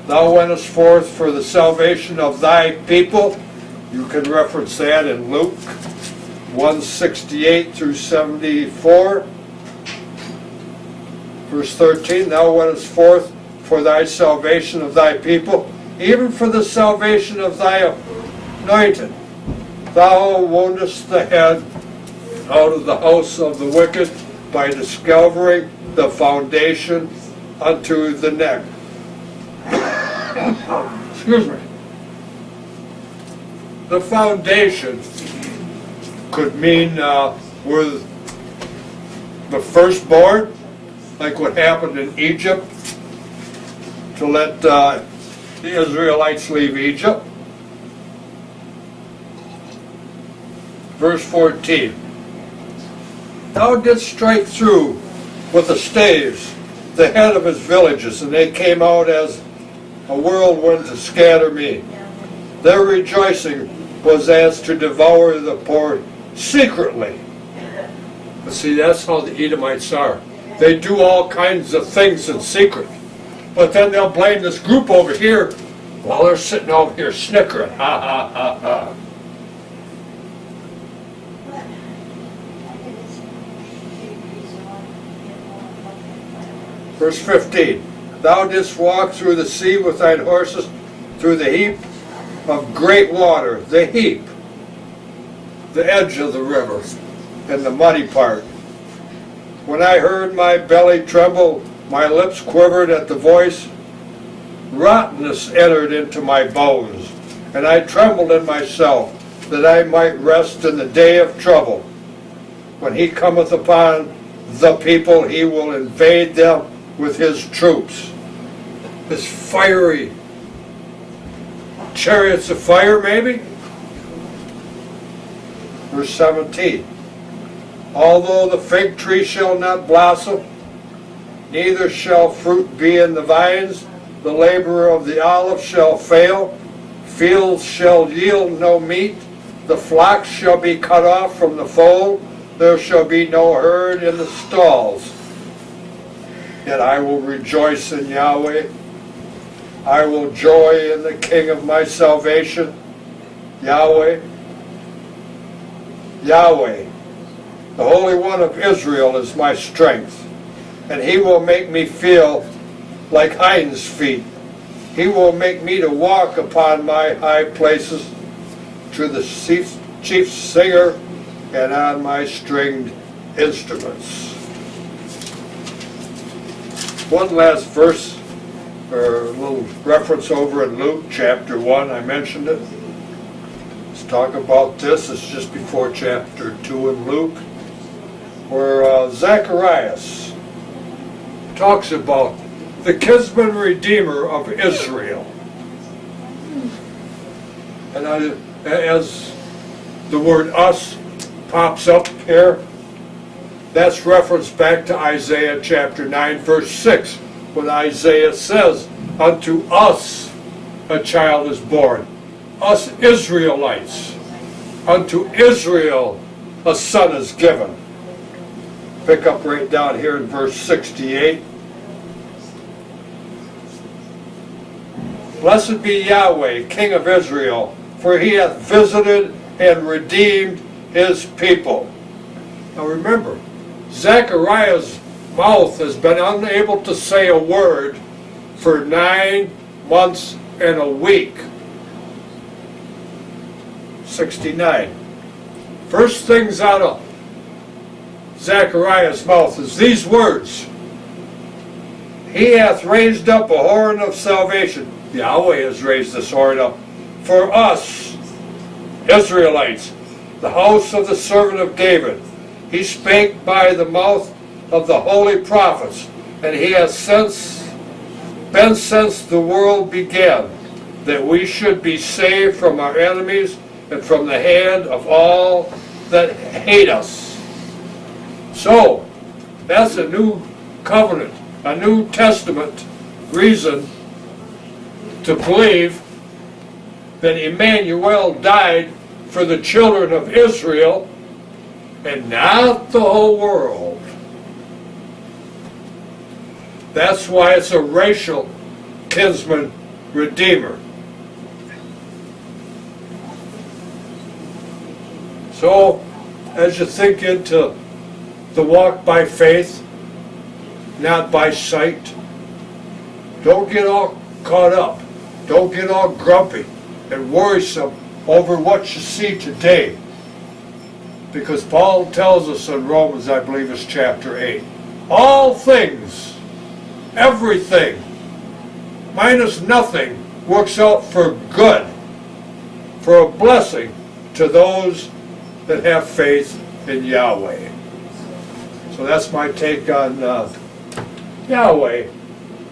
Thou wentest forth for the salvation of thy people. You can reference that in Luke 1:68 through 74. Verse 13, thou wentest forth for thy salvation of thy people, even for the salvation of thy anointed. Thou woundest the head out of the house of the wicked by discovering the foundation unto the neck. Excuse me. The foundation could mean with the firstborn, like what happened in Egypt, to let the Israelites leave Egypt. Verse 14. Thou didst strike through with the staves the head of his villages, and they came out as a whirlwind to scatter me. Their rejoicing was as to devour the poor secretly. But see, that's how the Edomites are. They do all kinds of things in secret. But then they'll blame this group over here while they're sitting over here snickering. Ha ha ha ha. Verse 15. Thou didst walk through the sea with thine horses, through the heap of great water, the heap, the edge of the river, and the muddy part. When I heard my belly tremble, my lips quivered at the voice, rottenness entered into my bones, and I trembled in myself, that I might rest in the day of trouble. When he cometh upon the people, he will invade them with his troops. His fiery chariots of fire, maybe? Verse 17. Although the fig tree shall not blossom, neither shall fruit be in the vines, the labor of the olive shall fail, fields shall yield no meat, the flocks shall be cut off from the fold, there shall be no herd in the stalls. Yet I will rejoice in Yahweh. I will joy in the King of my salvation. Yahweh, Yahweh, the Holy One of Israel is my strength, and he will make me feel like hinds feet. He will make me to walk upon my high places, to the chief singer, and on my stringed instruments. One last verse, or a little reference over in Luke chapter 1, I mentioned it. Let's talk about this. It's just before chapter 2 in Luke, where Zacharias talks about the kinsman redeemer of Israel. And as the word us pops up here, that's referenced back to Isaiah chapter 9 verse 6, when Isaiah says, unto us a child is born, us Israelites, unto Israel a son is given. Pick up right down here in verse 68. Blessed be Yahweh, King of Israel, for he hath visited and redeemed his people. Now remember, Zechariah's mouth has been unable to say a word for 9 months and a week. 69. First things out of Zechariah's mouth is these words. He hath raised up a horn of salvation. Yahweh has raised this horn up for us, Israelites, the house of the servant of David. He spake by the mouth of the holy prophets, and he has been since the world began, that we should be saved from our enemies and from the hand of all that hate us. So, that's a new covenant, a New Testament reason to believe that Emmanuel died for the children of Israel and not the whole world. That's why it's a racial kinsman redeemer. So, as you think into the walk by faith, not by sight, don't get all caught up. Don't get all grumpy and worrisome over what you see today. Because Paul tells us in Romans, I believe it's chapter 8, all things, everything, minus nothing, works out for good, for a blessing to those that have faith in Yahweh. So that's my take on Yahweh.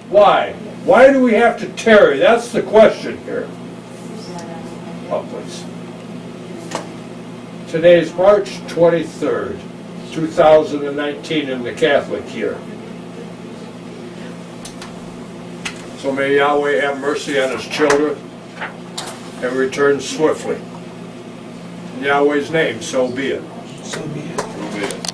Why? Why do we have to tarry? That's the question here. Oh, please. Today is March 23rd, 2019 in the Catholic year. So may Yahweh have mercy on his children and return swiftly. In Yahweh's name, so be it. So be it.